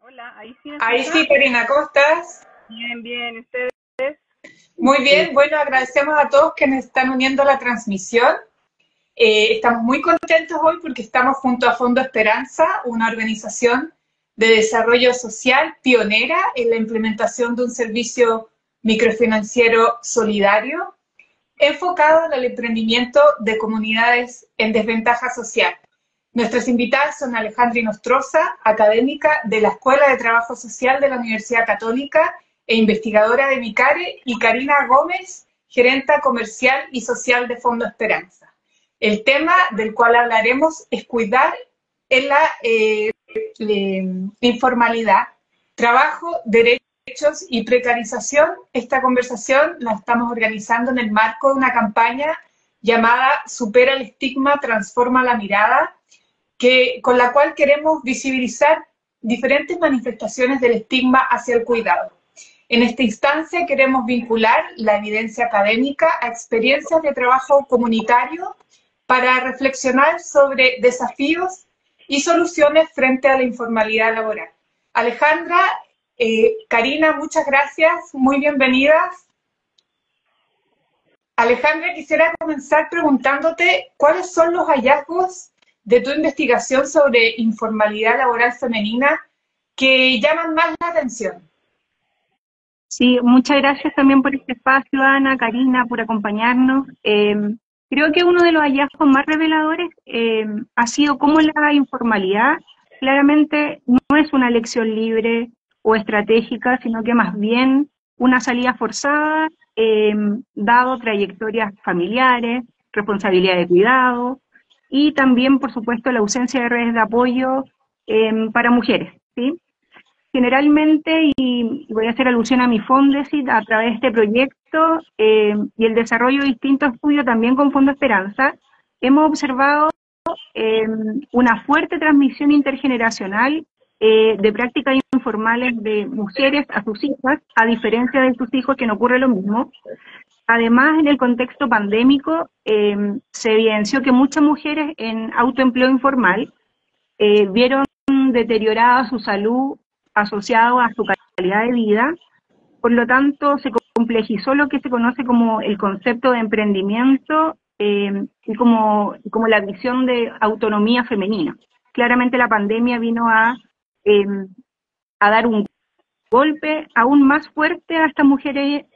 Hola, ahí sí me Ahí escuchan. sí, Karina, ¿cómo estás? Bien, bien, ustedes. Muy bien, bueno, agradecemos a todos que nos están uniendo a la transmisión. Estamos muy contentos hoy porque estamos junto a Fondo Esperanza, una organización de desarrollo social pionera en la implementación de un servicio microfinanciero solidario enfocado en el emprendimiento de comunidades en desventaja social. Nuestras invitadas son Alejandra Inostroza, académica de la Escuela de Trabajo Social de la Universidad Católica e investigadora de Micare, y Karina Gómez, gerenta comercial y social de Fondo Esperanza. El tema del cual hablaremos es cuidar en la informalidad, trabajo, derechos y precarización. Esta conversación la estamos organizando en el marco de una campaña llamada Supera el estigma, transforma la mirada, con la cual queremos visibilizar diferentes manifestaciones del estigma hacia el cuidado. En esta instancia queremos vincular la evidencia académica a experiencias de trabajo comunitario para reflexionar sobre desafíos y soluciones frente a la informalidad laboral. Alejandra, Karina, muchas gracias, muy bienvenidas. Alejandra, quisiera comenzar preguntándote cuáles son los hallazgos de tu investigación sobre informalidad laboral femenina que llaman más la atención. Sí, muchas gracias también por este espacio, Ana, Karina, por acompañarnos. Creo que uno de los hallazgos más reveladores ha sido cómo la informalidad claramente no es una elección libre o estratégica, sino que más bien una salida forzada, dado trayectorias familiares, responsabilidad de cuidado y también, por supuesto, la ausencia de redes de apoyo para mujeres, ¿sí? Generalmente, y voy a hacer alusión a mi Fondesit, a través de este proyecto y el desarrollo de distintos estudios también con Fondo Esperanza, hemos observado una fuerte transmisión intergeneracional de prácticas informales de mujeres a sus hijas, a diferencia de sus hijos que no ocurre lo mismo. Además, en el contexto pandémico, se evidenció que muchas mujeres en autoempleo informal vieron deteriorada su salud asociado a su calidad de vida. Por lo tanto, se complejizó lo que se conoce como el concepto de emprendimiento y como la visión de autonomía femenina. Claramente la pandemia vino eh, a dar un golpe aún más fuerte a estas mujeres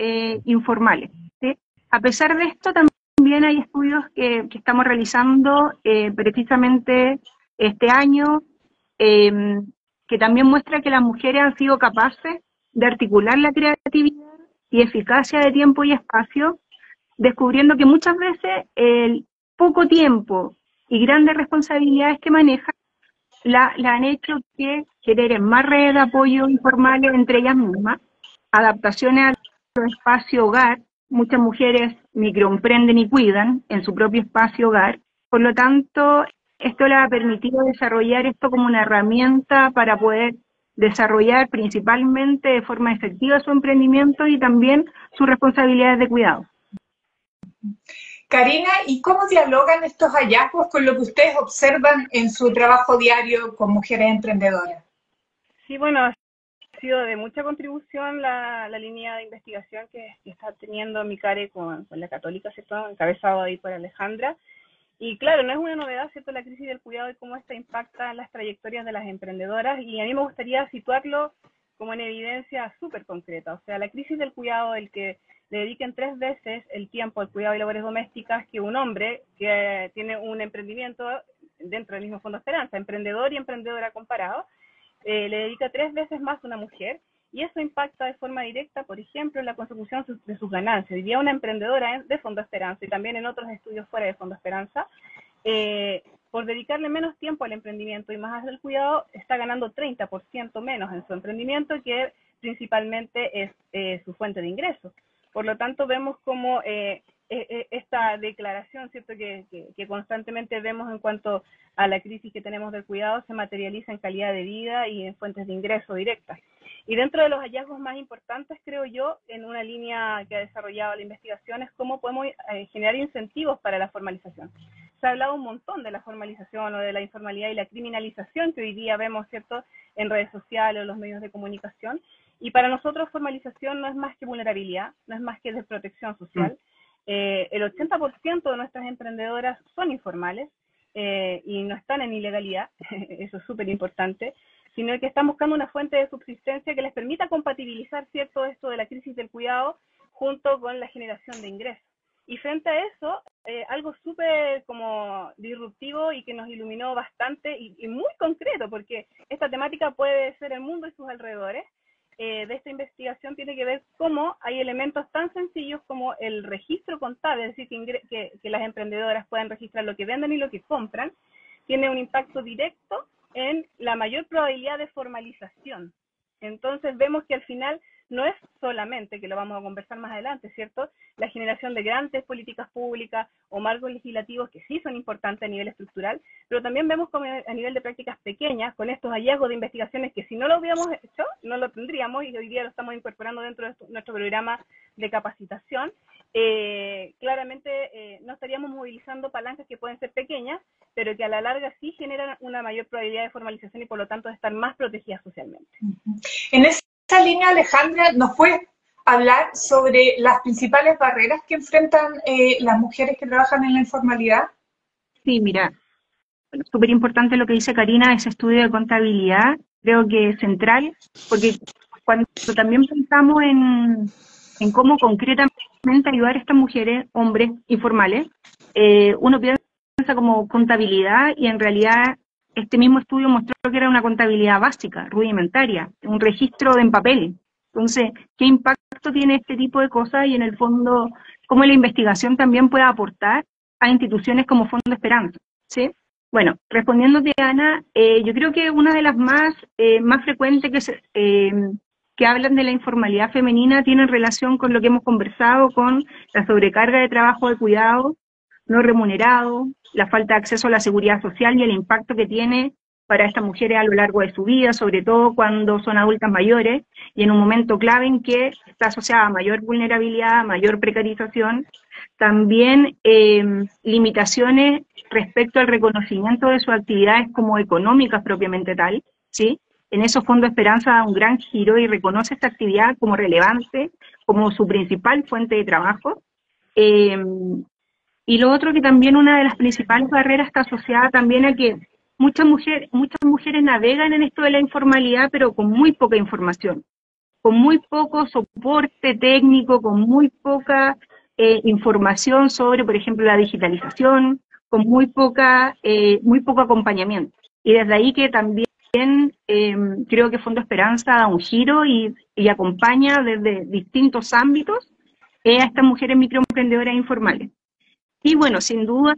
informales, ¿sí? A pesar de esto, también hay estudios que estamos realizando precisamente este año, que también muestra que las mujeres han sido capaces de articular la creatividad y eficacia de tiempo y espacio, descubriendo que muchas veces el poco tiempo y grandes responsabilidades que manejan la han hecho que generen más redes de apoyo informales entre ellas mismas, adaptaciones a los espacios hogar. Muchas mujeres microemprenden y cuidan en su propio espacio hogar. Por lo tanto, esto les ha permitido desarrollar esto como una herramienta para poder desarrollar principalmente de forma efectiva su emprendimiento y también sus responsabilidades de cuidado. Karina, ¿y cómo dialogan estos hallazgos con lo que ustedes observan en su trabajo diario con mujeres emprendedoras? Sí, bueno, ha sido de mucha contribución la línea de investigación que está teniendo Micare con la Católica, ¿cierto? Encabezado ahí por Alejandra. Y claro, no es una novedad, ¿cierto?, la crisis del cuidado y cómo esta impacta en las trayectorias de las emprendedoras. Y a mí me gustaría situarlo como en evidencia súper concreta. O sea, la crisis del cuidado, el que le dediquen 3 veces el tiempo al cuidado y labores domésticas que un hombre que tiene un emprendimiento dentro del mismo Fondo Esperanza, emprendedor y emprendedora comparado, le dedica 3 veces más una mujer, y eso impacta de forma directa, por ejemplo, en la consecución de sus ganancias. Hoy día una emprendedora de Fondo Esperanza y también en otros estudios fuera de Fondo Esperanza, por dedicarle menos tiempo al emprendimiento y más al cuidado, está ganando 30% menos en su emprendimiento, que principalmente es su fuente de ingresos. Por lo tanto, vemos como esta declaración, ¿cierto?, que constantemente vemos en cuanto a la crisis que tenemos del cuidado se materializa en calidad de vida y en fuentes de ingreso directas. Y dentro de los hallazgos más importantes, creo yo, en una línea que ha desarrollado la investigación, es cómo podemos generar incentivos para la formalización. Se ha hablado un montón de la formalización o de la informalidad y la criminalización que hoy día vemos, ¿cierto?, en redes sociales o los medios de comunicación. Y para nosotros formalización no es más que vulnerabilidad, no es más que desprotección social. El 80% de nuestras emprendedoras son informales y no están en ilegalidad, eso es súper importante, sino que están buscando una fuente de subsistencia que les permita compatibilizar, ¿cierto?, esto de la crisis del cuidado junto con la generación de ingresos. Y frente a eso, algo súper como disruptivo y que nos iluminó bastante y muy concreto, porque esta temática puede ser el mundo y sus alrededores, de esta investigación tiene que ver cómo hay elementos tan sencillos como el registro contable, es decir, que las emprendedoras puedan registrar lo que venden y lo que compran, tiene un impacto directo en la mayor probabilidad de formalización. Entonces vemos que al final no es solamente, que lo vamos a conversar más adelante, ¿cierto?, la generación de grandes políticas públicas o marcos legislativos que sí son importantes a nivel estructural, pero también vemos como a nivel de prácticas pequeñas, con estos hallazgos de investigaciones que si no lo hubiéramos hecho, no lo tendríamos, y hoy día lo estamos incorporando dentro de nuestro programa de capacitación. Claramente no estaríamos movilizando palancas que pueden ser pequeñas, pero que a la larga sí generan una mayor probabilidad de formalización y por lo tanto de estar más protegidas socialmente. En esa línea, Alejandra, ¿nos puedes hablar sobre las principales barreras que enfrentan las mujeres que trabajan en la informalidad? Sí, mira, bueno, súper importante lo que dice Karina, ese estudio de contabilidad, creo que es central, porque cuando también pensamos en cómo concretamente ayudar a estas mujeres, hombres informales, uno piensa como contabilidad y en realidad este mismo estudio mostró que era una contabilidad básica, rudimentaria, un registro en papel. Entonces, ¿qué impacto tiene este tipo de cosas? Y en el fondo, cómo la investigación también puede aportar a instituciones como Fondo Esperanza, ¿sí? Bueno, respondiéndote, Ana, yo creo que una de las más frecuentes que hablan de la informalidad femenina tienen relación con lo que hemos conversado, con la sobrecarga de trabajo de cuidado no remunerado, la falta de acceso a la seguridad social y el impacto que tiene para estas mujeres a lo largo de su vida, sobre todo cuando son adultas mayores y en un momento clave en que está asociada a mayor vulnerabilidad, mayor precarización, también limitaciones respecto al reconocimiento de sus actividades como económicas propiamente tal, ¿sí? En eso Fondo Esperanza da un gran giro y reconoce esta actividad como relevante, como su principal fuente de trabajo. Y lo otro que también una de las principales barreras está asociada también a que muchas mujeres navegan en esto de la informalidad, pero con muy poca información, con muy poco soporte técnico, con muy poca información sobre, por ejemplo, la digitalización, con muy poco acompañamiento. Y desde ahí que también creo que Fondo Esperanza da un giro y acompaña desde distintos ámbitos a estas mujeres microemprendedoras informales. Y bueno, sin duda,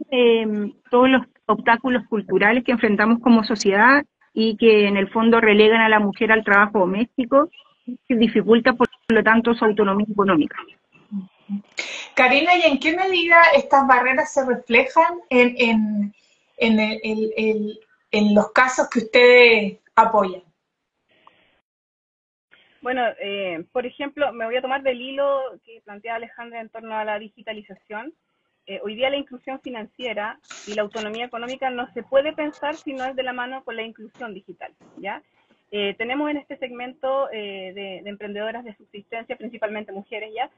todos los obstáculos culturales que enfrentamos como sociedad y que en el fondo relegan a la mujer al trabajo doméstico, que dificulta por lo tanto su autonomía económica. Karina, ¿y en qué medida estas barreras se reflejan en los casos que ustedes apoyan? Bueno, por ejemplo, me voy a tomar del hilo que plantea Alejandra en torno a la digitalización. Hoy día la inclusión financiera y la autonomía económica no se puede pensar si no es de la mano con la inclusión digital, ¿ya? Tenemos en este segmento de emprendedoras de subsistencia, principalmente mujeres ya,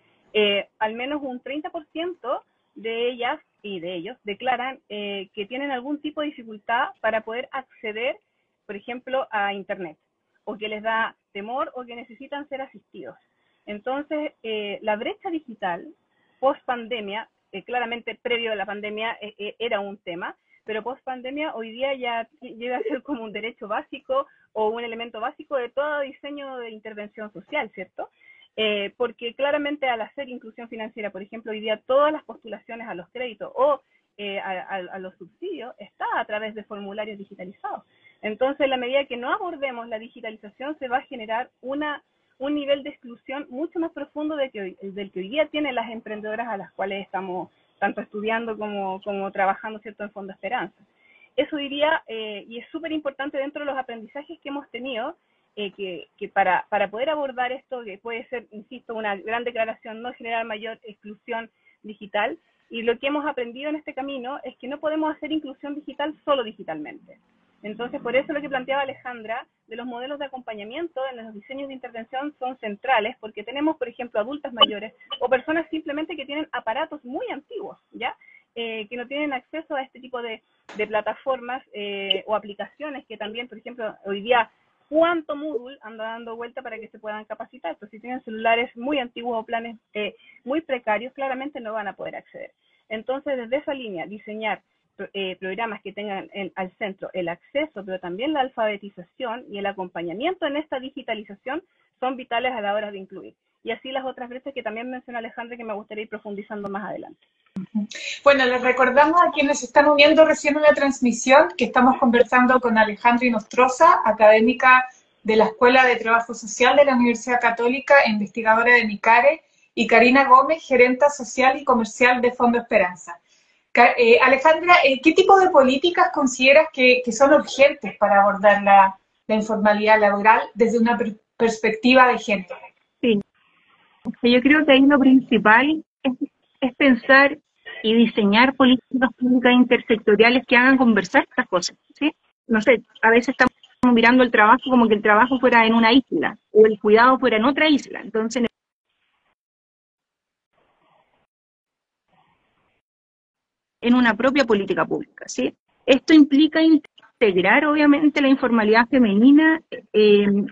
al menos un 30% de ellas y de ellos declaran que tienen algún tipo de dificultad para poder acceder, por ejemplo, a Internet, o que les da temor o que necesitan ser asistidos. Entonces, la brecha digital post-pandemia, claramente previo a la pandemia era un tema, pero post-pandemia hoy día ya llega a ser como un derecho básico o un elemento básico de todo diseño de intervención social, ¿cierto? Porque claramente al hacer inclusión financiera, por ejemplo, hoy día todas las postulaciones a los créditos o a los subsidios está a través de formularios digitalizados. Entonces, en la medida que no abordemos la digitalización, se va a generar un nivel de exclusión mucho más profundo del que hoy día tienen las emprendedoras a las cuales estamos tanto estudiando como trabajando, ¿cierto?, en Fondo Esperanza. Eso diría, y es súper importante dentro de los aprendizajes que hemos tenido, que para poder abordar esto, que puede ser, insisto, una gran declaración, no generar mayor exclusión digital, y lo que hemos aprendido en este camino es que no podemos hacer inclusión digital solo digitalmente. Entonces, por eso lo que planteaba Alejandra, de los modelos de acompañamiento en los diseños de intervención son centrales, porque tenemos, por ejemplo, adultas mayores o personas simplemente que tienen aparatos muy antiguos, ¿ya? Que no tienen acceso a este tipo de plataformas o aplicaciones que también, por ejemplo, hoy día, ¿cuánto Moodle anda dando vuelta para que se puedan capacitar? Entonces, si tienen celulares muy antiguos o planes muy precarios, claramente no van a poder acceder. Entonces, desde esa línea, diseñar programas que tengan al centro el acceso, pero también la alfabetización y el acompañamiento en esta digitalización son vitales a la hora de incluir. Y así las otras veces que también mencionó Alejandra, que me gustaría ir profundizando más adelante. Bueno, les recordamos a quienes se están uniendo recién a la transmisión que estamos conversando con Alejandra Inostroza, académica de la Escuela de Trabajo Social de la Universidad Católica, investigadora de MICARE, y Karina Gómez, gerenta social y comercial de Fondo Esperanza. Alejandra, ¿qué tipo de políticas consideras que son urgentes para abordar la informalidad laboral desde una perspectiva de género? Sí, yo creo que ahí lo principal es pensar y diseñar políticas públicas intersectoriales que hagan conversar estas cosas, ¿sí? No sé, a veces estamos mirando el trabajo como que el trabajo fuera en una isla o el cuidado fuera en otra isla. Entonces, en una propia política pública, ¿sí? Esto implica integrar, obviamente, la informalidad femenina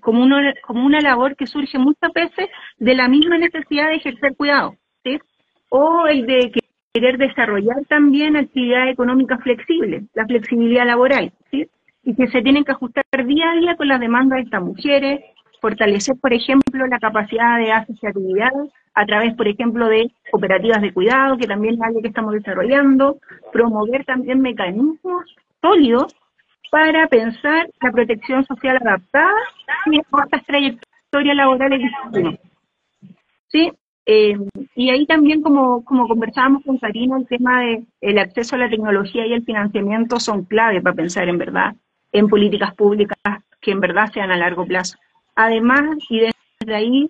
como una labor que surge muchas veces de la misma necesidad de ejercer cuidado, ¿sí? O el de querer desarrollar también actividades económicas flexibles, la flexibilidad laboral, ¿sí? Y que se tienen que ajustar día a día con las demandas de estas mujeres, fortalecer, por ejemplo, la capacidad de asociatividad a través, por ejemplo, de cooperativas de cuidado, que también es algo que estamos desarrollando, promover también mecanismos sólidos para pensar la protección social adaptada y estas trayectorias laborales distintas. ¿Sí? Y ahí también, como conversábamos con Karina, el tema del acceso a la tecnología y el financiamiento son clave para pensar en verdad en políticas públicas que en verdad sean a largo plazo. Además, y desde ahí,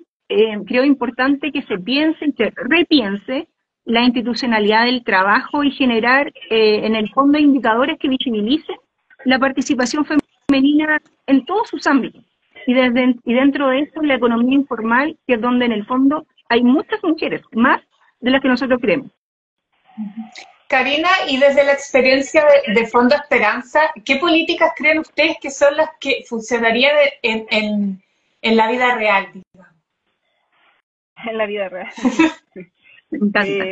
creo importante que se piense y se repiense la institucionalidad del trabajo y generar, en el fondo, indicadores que visibilicen la participación femenina en todos sus ámbitos. Y dentro de eso, la economía informal, que es donde en el fondo hay muchas mujeres, más de las que nosotros creemos. Karina, y desde la experiencia de Fondo Esperanza, ¿qué políticas creen ustedes que son las que funcionarían en la vida real, digamos? En la vida real. Me encanta.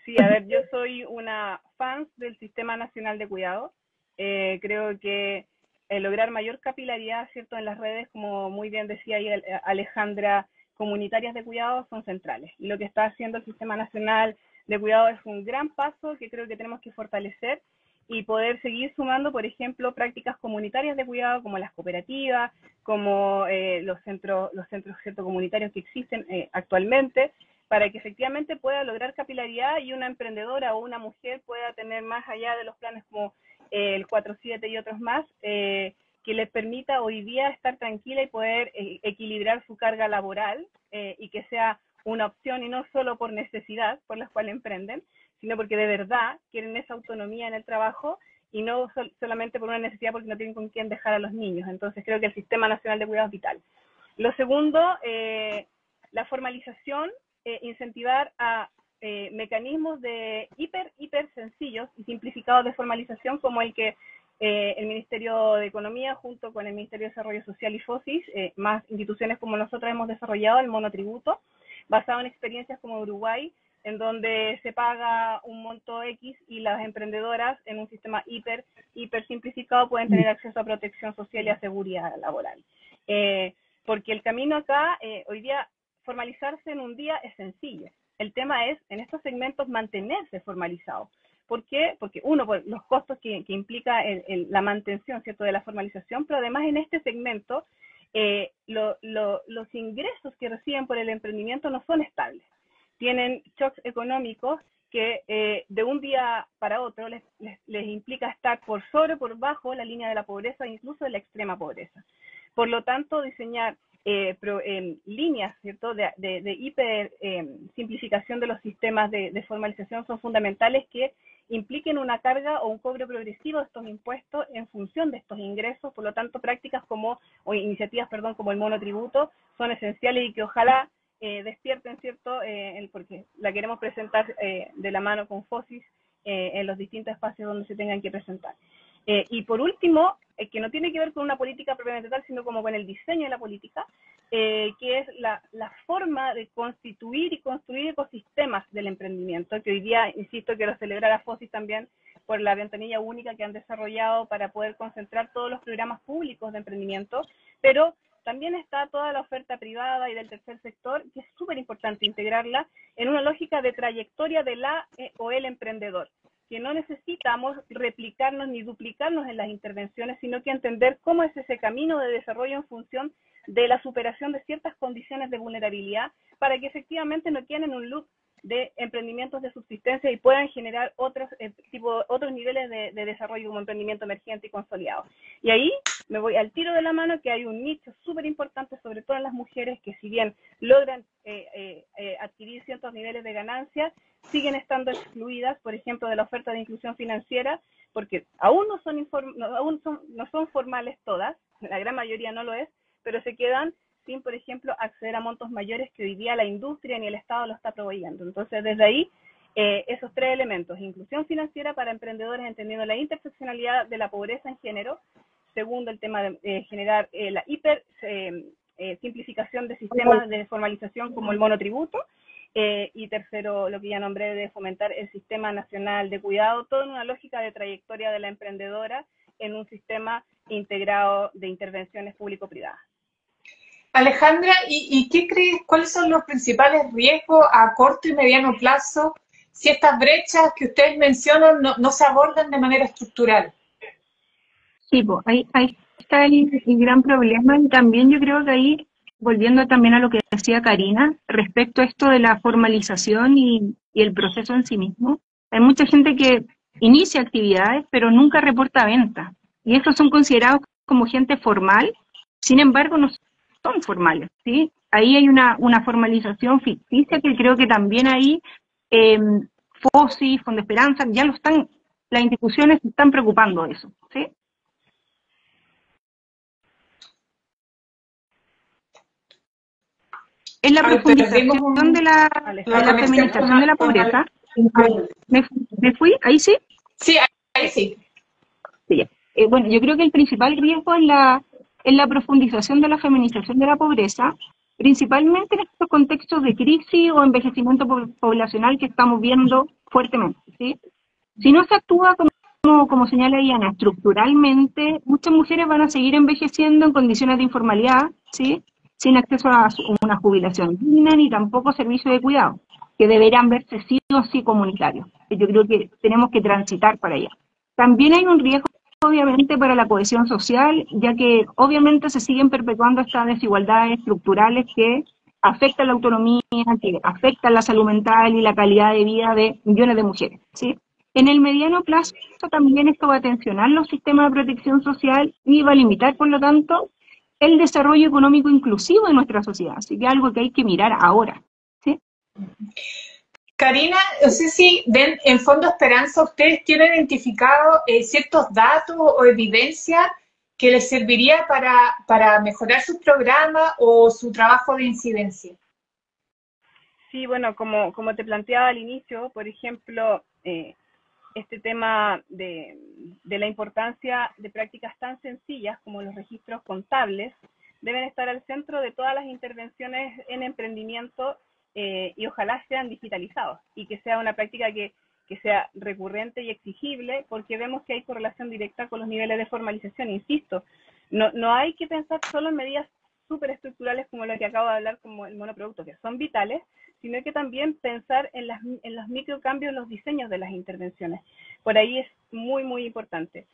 Sí, a ver, yo soy una fan del Sistema Nacional de Cuidado. Creo que lograr mayor capilaridad, ¿cierto?, en las redes, como muy bien decía ahí Alejandra, comunitarias de cuidado son centrales. Y lo que está haciendo el Sistema Nacional de Cuidado es un gran paso que creo que tenemos que fortalecer y poder seguir sumando, por ejemplo, prácticas comunitarias de cuidado como las cooperativas, como los centros ¿cierto?, comunitarios que existen actualmente, para que efectivamente pueda lograr capilaridad y una emprendedora o una mujer pueda tener más allá de los planes como el 4-7 y otros más, que les permita hoy día estar tranquila y poder equilibrar su carga laboral y que sea una opción y no solo por necesidad por las cuales emprenden, sino porque de verdad quieren esa autonomía en el trabajo y no solamente por una necesidad porque no tienen con quién dejar a los niños. Entonces creo que el Sistema Nacional de Cuidado es vital. Lo segundo, la formalización, incentivar a mecanismos de hiper sencillos y simplificados de formalización como el que el Ministerio de Economía junto con el Ministerio de Desarrollo Social y FOSIS, más instituciones como nosotros hemos desarrollado el monotributo, basado en experiencias como Uruguay, en donde se paga un monto X y las emprendedoras en un sistema hiper simplificado pueden tener acceso a protección social y a seguridad laboral. Porque el camino acá, hoy día, formalizarse en un día es sencillo. El tema es, en estos segmentos, mantenerse formalizados. ¿Por qué? Porque uno, por los costos que implica la mantención, ¿cierto?, de la formalización, pero además en este segmento, los ingresos que reciben por el emprendimiento no son estables. Tienen shocks económicos que de un día para otro les implica estar por sobre o por bajo la línea de la pobreza, incluso de la extrema pobreza. Por lo tanto, diseñar líneas, ¿cierto?, de hiper simplificación de los sistemas de formalización son fundamentales que impliquen una carga o un cobro progresivo de estos impuestos en función de estos ingresos. Por lo tanto, prácticas o iniciativas, perdón, como el monotributo son esenciales y que ojalá despierten, ¿cierto? Porque la queremos presentar de la mano con FOSIS en los distintos espacios donde se tengan que presentar. Y por último, que no tiene que ver con una política propiamente tal, sino como con el diseño de la política, que es la forma de constituir y construir ecosistemas del emprendimiento, que hoy día, insisto, quiero celebrar a FOSIS también por la ventanilla única que han desarrollado para poder concentrar todos los programas públicos de emprendimiento, pero también está toda la oferta privada y del tercer sector, que es súper importante integrarla en una lógica de trayectoria de la o el emprendedor, que no necesitamos replicarnos ni duplicarnos en las intervenciones, sino que entender cómo es ese camino de desarrollo en función de la superación de ciertas condiciones de vulnerabilidad para que efectivamente no queden en un loop de emprendimientos de subsistencia y puedan generar otros niveles de desarrollo como emprendimiento emergente y consolidado. Y ahí me voy al tiro de la mano que hay un nicho súper importante, sobre todo en las mujeres, que si bien logran adquirir ciertos niveles de ganancia, siguen estando excluidas, por ejemplo, de la oferta de inclusión financiera, porque aún no son formales todas, la gran mayoría no lo es, pero se quedan sin, por ejemplo, acceder a montos mayores que hoy día la industria ni el Estado lo está proveyendo. Entonces, desde ahí, esos tres elementos: inclusión financiera para emprendedores, entendiendo la interseccionalidad de la pobreza en género; segundo, el tema de generar la simplificación de sistemas de formalización como el monotributo; y tercero, lo que ya nombré, de fomentar el sistema nacional de cuidado, todo en una lógica de trayectoria de la emprendedora en un sistema integrado de intervenciones público-privadas. Alejandra, ¿y qué crees? ¿Cuáles son los principales riesgos a corto y mediano plazo si estas brechas que ustedes mencionan no se abordan de manera estructural? Sí, pues, ahí está el gran problema, y también yo creo que ahí, volviendo también a lo que decía Karina, respecto a esto de la formalización y el proceso en sí mismo, hay mucha gente que inicia actividades pero nunca reporta ventas, y estos son considerados como gente formal, sin embargo no son formales, ¿sí? Ahí hay una formalización ficticia que creo que también ahí FOSI, Fondo Esperanza, las instituciones se están preocupando de eso, ¿sí? Es la profundización de la feminización de la pobreza. ¿Me fui? ¿Ahí sí? Sí, ahí sí. Sí. Bueno, yo creo que el principal riesgo es la profundización de la feminización de la pobreza, principalmente en estos contextos de crisis o envejecimiento poblacional que estamos viendo fuertemente, ¿sí? Si no se actúa como señala Diana, estructuralmente, muchas mujeres van a seguir envejeciendo en condiciones de informalidad, ¿sí? Sin acceso a una jubilación digna ni tampoco servicio de cuidado, que deberían verse sí o sí comunitarios. Yo creo que tenemos que transitar para allá. También hay un riesgo, obviamente, para la cohesión social, ya que obviamente se siguen perpetuando estas desigualdades estructurales que afectan la autonomía, que afectan la salud mental y la calidad de vida de millones de mujeres, ¿sí? En el mediano plazo también esto va a tensionar los sistemas de protección social y va a limitar, por lo tanto, el desarrollo económico inclusivo de nuestra sociedad. Así que es algo que hay que mirar ahora, ¿sí? Karina, no sé si ven en Fondo Esperanza, ustedes tienen identificado ciertos datos o evidencia que les serviría para mejorar su programa o su trabajo de incidencia. Sí, bueno, como te planteaba al inicio, por ejemplo, este tema de la importancia de prácticas tan sencillas como los registros contables deben estar al centro de todas las intervenciones en emprendimiento, y ojalá sean digitalizados y que sea una práctica que sea recurrente y exigible, porque vemos que hay correlación directa con los niveles de formalización. Insisto, no hay que pensar solo en medidas súper estructurales como las que acabo de hablar, como el monoproducto, que son vitales, sino que también pensar en los microcambios, los diseños de las intervenciones. Por ahí es muy, muy importante.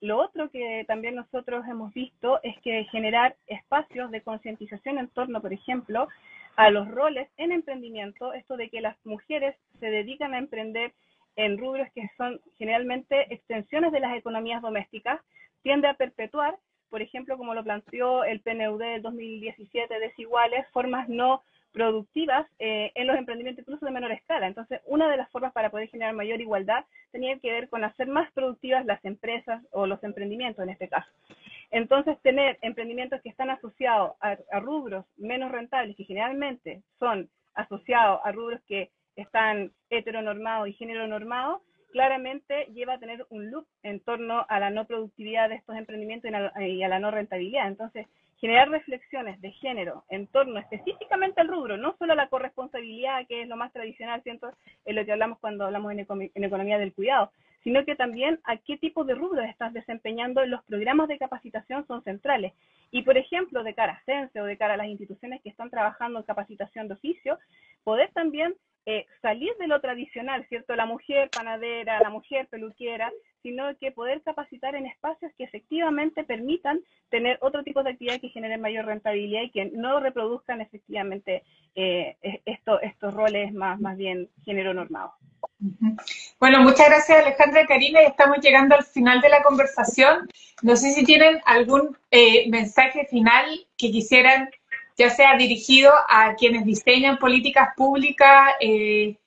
Lo otro que también nosotros hemos visto es que generar espacios de concientización en torno, por ejemplo, a los roles en emprendimiento, esto de que las mujeres se dedican a emprender en rubros que son generalmente extensiones de las economías domésticas, tiende a perpetuar, por ejemplo, como lo planteó el PNUD del 2017, desiguales, formas no productivas en los emprendimientos incluso de menor escala. Entonces, una de las formas para poder generar mayor igualdad tenía que ver con hacer más productivas las empresas o los emprendimientos en este caso. Entonces, tener emprendimientos que están asociados a rubros menos rentables, que generalmente son asociados a rubros que están heteronormados y género normado, claramente lleva a tener un loop en torno a la no productividad de estos emprendimientos y a la no rentabilidad. Entonces, generar reflexiones de género en torno específicamente al rubro, no solo a la corresponsabilidad, que es lo más tradicional, ¿cierto?, en lo que hablamos cuando hablamos en economía del cuidado, sino que también a qué tipo de rubros estás desempeñando. Los programas de capacitación son centrales. Y, por ejemplo, de cara a CENSE o de cara a las instituciones que están trabajando en capacitación de oficio, poder también salir de lo tradicional, ¿cierto? La mujer panadera, la mujer peluquera, sino que poder capacitar en espacios que efectivamente permitan tener otro tipo de actividad que generen mayor rentabilidad y que no reproduzcan efectivamente estos roles más bien género normado. Bueno, muchas gracias Alejandra y Karina, y estamos llegando al final de la conversación. No sé si tienen algún mensaje final que quisieran, ya sea dirigido a quienes diseñan políticas públicas en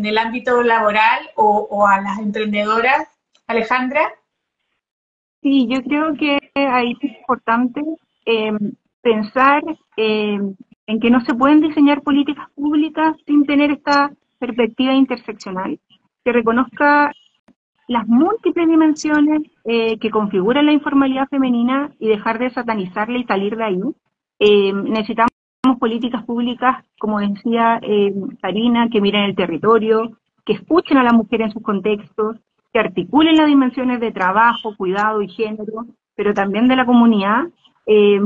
el ámbito laboral o a las emprendedoras. Alejandra. Sí, yo creo que ahí es importante pensar en que no se pueden diseñar políticas públicas sin tener esta perspectiva interseccional, que reconozca las múltiples dimensiones que configuran la informalidad femenina y dejar de satanizarla y salir de ahí. Necesitamos políticas públicas, como decía Karina, que miren el territorio, que escuchen a la mujer en sus contextos, que articulen las dimensiones de trabajo, cuidado y género, pero también de la comunidad,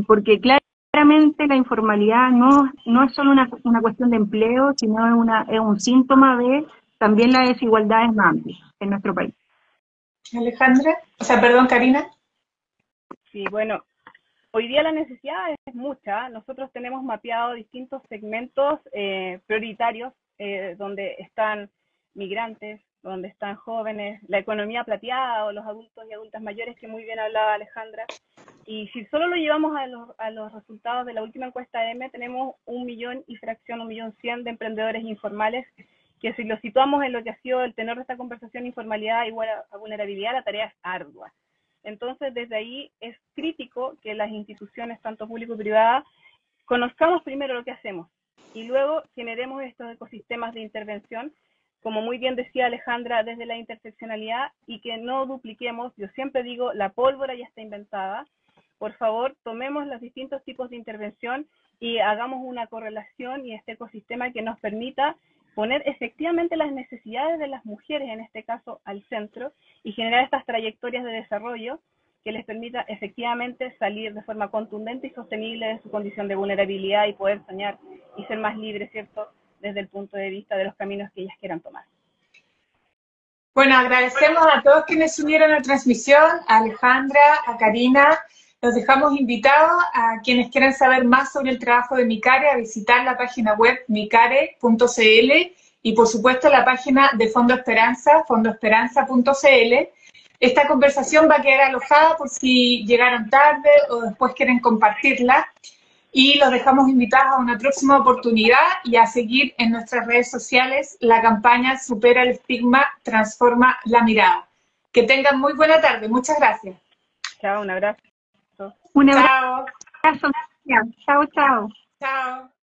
porque claramente la informalidad no es solo una cuestión de empleo, sino es un síntoma de también las desigualdades más amplias en nuestro país. Alejandra, perdón, Karina. Sí, bueno, hoy día la necesidad es mucha. Nosotros tenemos mapeado distintos segmentos prioritarios donde están migrantes, donde están jóvenes, la economía plateada o los adultos y adultas mayores, que muy bien hablaba Alejandra. Y si solo lo llevamos a los resultados de la última encuesta M, tenemos 1.100.000 de emprendedores informales, que si lo situamos en lo que ha sido el tenor de esta conversación, informalidad igual a vulnerabilidad, la tarea es ardua. Entonces, desde ahí es crítico que las instituciones, tanto públicas y privadas, conozcamos primero lo que hacemos y luego generemos estos ecosistemas de intervención, como muy bien decía Alejandra, desde la interseccionalidad, y que no dupliquemos. Yo siempre digo, la pólvora ya está inventada. Por favor, tomemos los distintos tipos de intervención y hagamos una correlación y este ecosistema que nos permita poner efectivamente las necesidades de las mujeres, en este caso, al centro, y generar estas trayectorias de desarrollo que les permita efectivamente salir de forma contundente y sostenible de su condición de vulnerabilidad y poder soñar y ser más libres, ¿cierto?, desde el punto de vista de los caminos que ellas quieran tomar. Bueno, agradecemos a todos quienes se unieron a la transmisión, a Alejandra, a Karina. Los dejamos invitados a quienes quieran saber más sobre el trabajo de Micare a visitar la página web micare.cl y, por supuesto, la página de Fondo Esperanza, fondoesperanza.cl. Esta conversación va a quedar alojada por si llegaron tarde o después quieren compartirla. Y los dejamos invitados a una próxima oportunidad y a seguir en nuestras redes sociales la campaña Supera el estigma, transforma la mirada. Que tengan muy buena tarde. Muchas gracias. Chao, un abrazo. Un abrazo. Chao, chao. Chao.